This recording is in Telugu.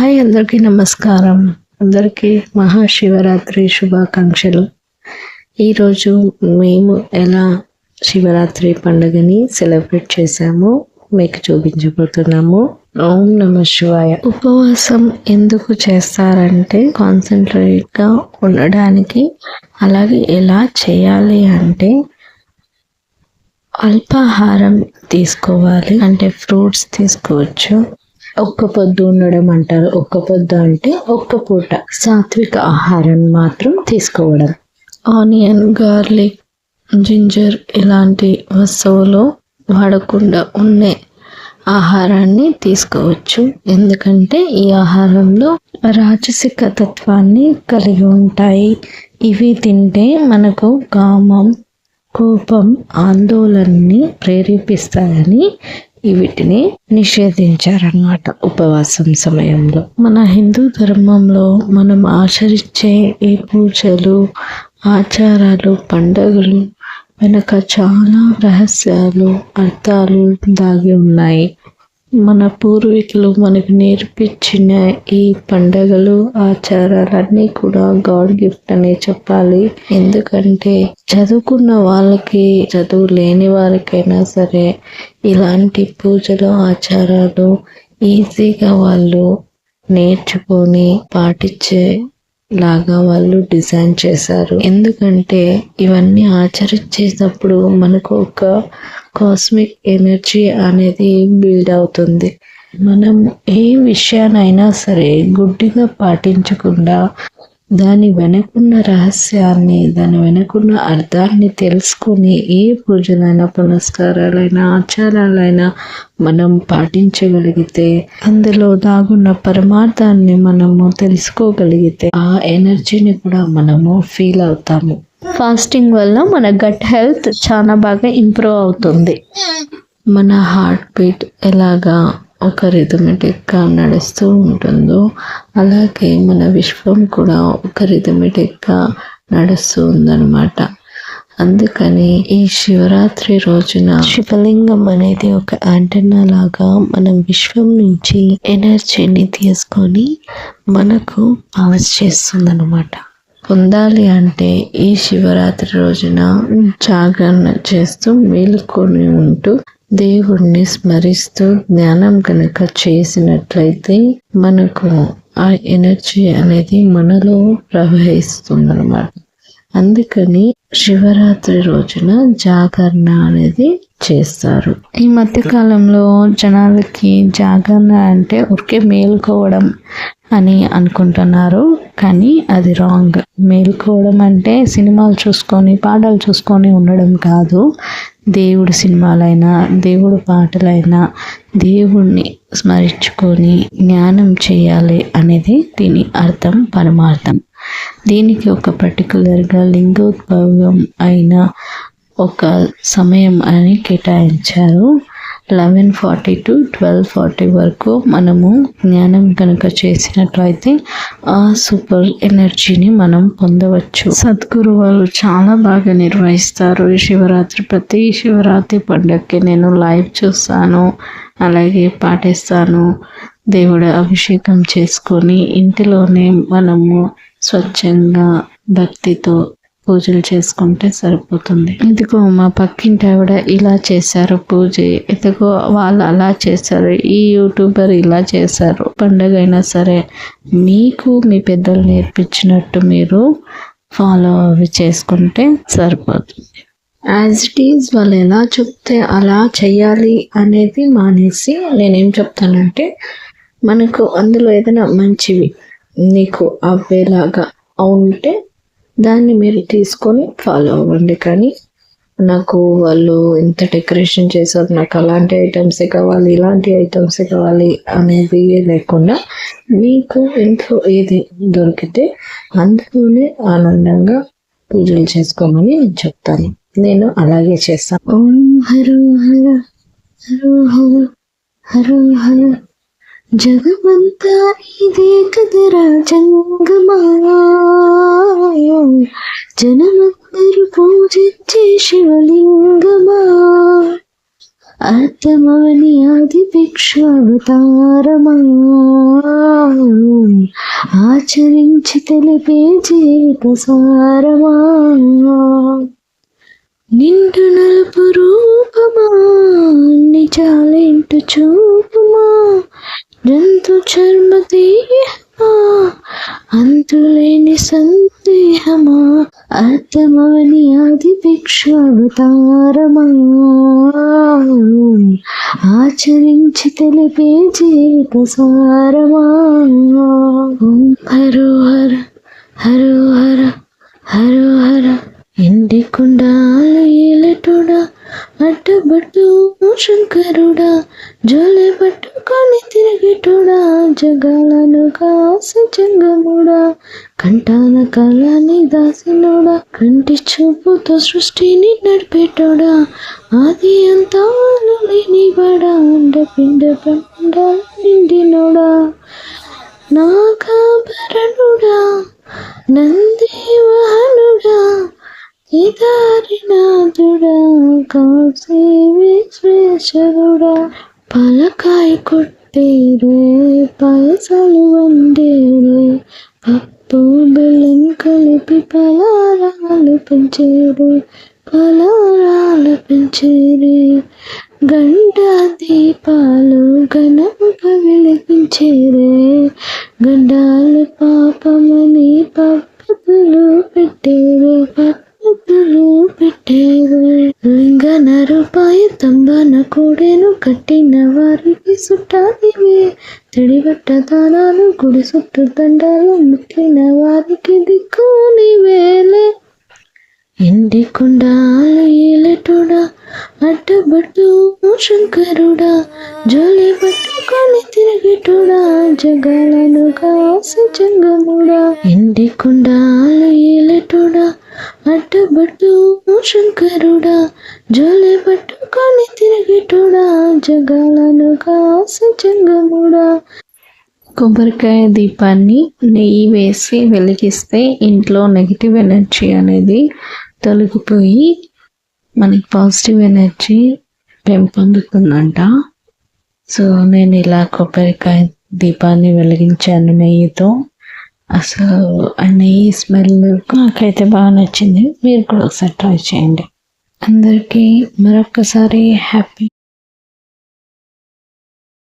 హాయ్, అందరికీ నమస్కారం. అందరికీ మహాశివరాత్రి శుభాకాంక్షలు. ఈరోజు మేము ఎలా శివరాత్రి పండుగని సెలబ్రేట్ చేశామో మీకు చూపించబోతున్నాము. ఓం నమ శివాయ. ఉపవాసం ఎందుకు చేస్తారంటే కాన్సన్ట్రేట్గా ఉండడానికి. అలాగే ఎలా చేయాలి అంటే అల్పాహారం తీసుకోవాలి, అంటే ఫ్రూట్స్ తీసుకోవచ్చు. ఒక్క పొద్దు ఉండడం అంటారు. ఒక్క పొద్దు అంటే ఒక్క పూట సాత్విక ఆహారం మాత్రం తీసుకోవడం. ఆనియన్, గార్లిక్, జింజర్ ఇలాంటి వస్తువులు వాడకుండా ఉండే ఆహారాన్ని తీసుకోవచ్చు. ఎందుకంటే ఈ ఆహారంలో రాజసిక తత్వాన్ని కలిగి ఉంటాయి. ఇవి తింటే మనకు కామం, కోపం, ఆందోళనని ప్రేరేపిస్తాయని వీటిని నిషేధించారన్నమాట ఉపవాసం సమయంలో. మన హిందూ ధర్మంలో మనం ఆచరించే ఈ పూజలు, ఆచారాలు, పండుగలు వెనక చాలా రహస్యాలు, అర్థాలు దాగి ఉన్నాయి. మన పూర్వీకులు మనకు నేర్పించిన ఈ పండుగలు, ఆచారాలన్నీ కూడా గాడ్ గిఫ్ట్ అనే చెప్పాలి. ఎందుకంటే చదువుకున్న వాళ్ళకి, చదువు లేని వారికైనా సరే ఇలాంటి పూజలు, ఆచారాలు ఈజీగా వాళ్ళు నేర్చుకొని పాటించే లాగా వాళ్ళు డిజైన్ చేశారు. ఎందుకంటే ఇవన్నీ ఆచరించేటప్పుడు మనకు ఒక కాస్మిక్ ఎనర్జీ అనేది బిల్డ్ అవుతుంది. మనం ఏ విషయానైనా సరే గుడ్డిగా పాటించకుండా దాని వెనకున్న రహస్యాన్ని, దాని వెనకున్న అర్థాన్ని తెలుసుకొని ఏ పూజలైనా, పునస్కారాలైనా, ఆచారాలైనా మనం పాటించగలిగితే, అందులో దాగున్న పరమార్థాన్ని మనము తెలుసుకోగలిగితే ఆ ఎనర్జీని కూడా మనము ఫీల్ అవుతాము. ఫాస్టింగ్ వల్ల మన గట్ హెల్త్ చాలా బాగా ఇంప్రూవ్ అవుతుంది. మన హార్ట్ బీట్ ఎలాగా ఒక రిథమెటిక్గా నడుస్తూ ఉంటుందో అలాగే మన విశ్వం కూడా ఒక రిథమెటిక్గా నడుస్తూ ఉందన్నమాట. అందుకని ఈ శివరాత్రి రోజున శివలింగం అనేది ఒక యాంటెన్నా లాగా మనం విశ్వం నుంచి ఎనర్జీని తీసుకొని మనకు పవర్ చేస్తుందన్నమాట. పొందాలి అంటే ఈ శివరాత్రి రోజున జాగరణ చేస్తూ, మేలుకొని ఉంటూ, దేవుణ్ణి స్మరిస్తూ ధ్యానం కనుక చేసినట్లయితే మనకు ఆ ఎనర్జీ అనేది మనలో ప్రవహిస్తుందన్నమాట. అందుకని శివరాత్రి రోజున జాగరణ అనేది చేస్తారు. ఈ మధ్య కాలంలో జనాలకి జాగరణ అంటే ఊరికే మేలుకోవడం అని అనుకుంటున్నారు, కానీ అది రాంగ్. మేలుకోవడం అంటే సినిమాలు చూసుకొని, పాటలు చూసుకొని ఉండడం కాదు. దేవుడి సినిమాలైనా, దేవుడి పాటలైనా దేవుణ్ణి స్మరించుకొని జ్ఞానం చేయాలి అనేది దీని అర్థం, పరమార్థం. దీనికి ఒక పర్టికులర్గా లింగోద్భవం అయిన ఒక సమయం అని కేటాయించారు. 11:40 to 12:40 వరకు మనము జ్ఞానం కనుక చేసినట్లయితే ఆ సూపర్ ఎనర్జీని మనం పొందవచ్చు. సద్గురు వాళ్ళు చాలా బాగా నిర్వహిస్తారు ఈ శివరాత్రి. ప్రతి శివరాత్రి పండుగకి నేను లైవ్ చూస్తాను, అలాగే పాటిస్తాను. దేవుడు అభిషేకం చేసుకొని ఇంటిలోనే మనము స్వచ్ఛంగా భక్తితో పూజలు చేసుకుంటే సరిపోతుంది. ఇదిగో మా పక్కింటి ఆవిడ ఇలా చేశారు పూజ, ఇదిగో వాళ్ళు అలా చేశారు, ఈ యూట్యూబర్ ఇలా చేశారు. పండుగ అయినా సరే మీకు మీ పెద్దలు నేర్పించినట్టు మీరు ఫాలో అవి చేసుకుంటే సరిపోతుంది. యాజ్ ఇట్ ఈజ్ వాళ్ళు ఎలా చెప్తే అలా చెయ్యాలి అనేది మానేసి నేనేం చెప్తానంటే, మనకు అందులో ఏదైనా మంచివి నీకు అవ్వేలాగా ఉంటే దాన్ని మీరు తీసుకొని ఫాలో అవ్వండి. కానీ నాకు వాళ్ళు ఇంత డెకరేషన్ చేశారు, నాకు అలాంటి ఐటమ్సే కావాలి, ఇలాంటి ఐటమ్సే కావాలి అనేది లేకుండా మీకు ఇంట్లో ఏది దొరికితే అందులోనే ఆనందంగా పూజలు చేసుకోమని నేను చెప్తాను. నేను అలాగే చేస్తాను. ఓం హర హర హర హర హర హర జగమంతా ఇదే కదరా జంగమా, జనమందరూ పూజించే శివలింగమా, అర్థమవని ఆది భిక్షావతారమా, ఆచరించి తెలిపే జీవిత సారమా, నిండు నలుపు రూపమా, నిజాలేంటు చూపుమా, జంతు చర్మ దేహమా, అంతులేని సందేహమా, అర్థమవని ఆది భిక్షావతారమా, ఆచరించి తెలిపే జీవిత సారమా. ఓం హరోహర హరోహర హరోహర. ఎండి కుండాలు ఏలటుడా, అడ్డబట్టు శంకరుడా, జోలె పట్టుకొని తిరిగేటుడా, జగాలను కాసి జంగముడా, కంటాన కళని దాసినోడా, కంటి చూపుతో సృష్టిని నడిపేటోడా, ఆది అంతాలు లేనివాడా, అండపిండ పండ నిండినోడా, నాగాభరణుడా, నందివాహనుడా, కేదారినాథుడా, కాశీ విశ్వేశ్వరుడా, పలకాయ కొట్టేరే, పాయసాలు వండేరే, పప్పు బెల్లం కలిపి పలారాలు పెంచేరు, పలారాలు పెంచేరే, గండ దీపాలు ఘనముగా వెలిగించేరే, గండాలు పాపమని పద్ధతులు పెట్టేరు, పద్ధతులు పెట్టేరు, లింగన రూపాయి తంబన కూడెను, కట్టిన వారికి సుట్టాదివే, తడిబట్ట దానాలు గుడి చుట్టూ దండాలు, ముట్టిన వారికి దిక్కు నీవేలే. ఎండి కుండాలు ఏలటుడా, అడ్డబట్టు శంకరుడా, జోలె పట్టుకొని తిరిగేటుడా, జగాలను కాసి జంగముడా, ఎండి కుండాలు ఏలటుడా, అడ్డబట్టు శంకరుడా, జోలె పట్టుకొని తిరిగేటుడా, జగాలను కాసి జంగముడా. కొబ్బరికాయ దీపాన్ని నెయ్యి వేసి వెలిగిస్తే ఇంట్లో నెగిటివ్ ఎనర్జీ అనేది తొలగిపోయి మనకి పాజిటివ్ ఎనర్జీ పెంపొందుతుందంట. సో నేను ఇలా కొబ్బరికాయ దీపాన్ని వెలిగించాను నెయ్యితో. అసలు ఆ నెయ్యి స్మెల్ నాకైతే బాగా నచ్చింది. మీరు కూడా ఒకసారి ట్రై చేయండి. అందరికీ మరొకసారి హ్యాపీ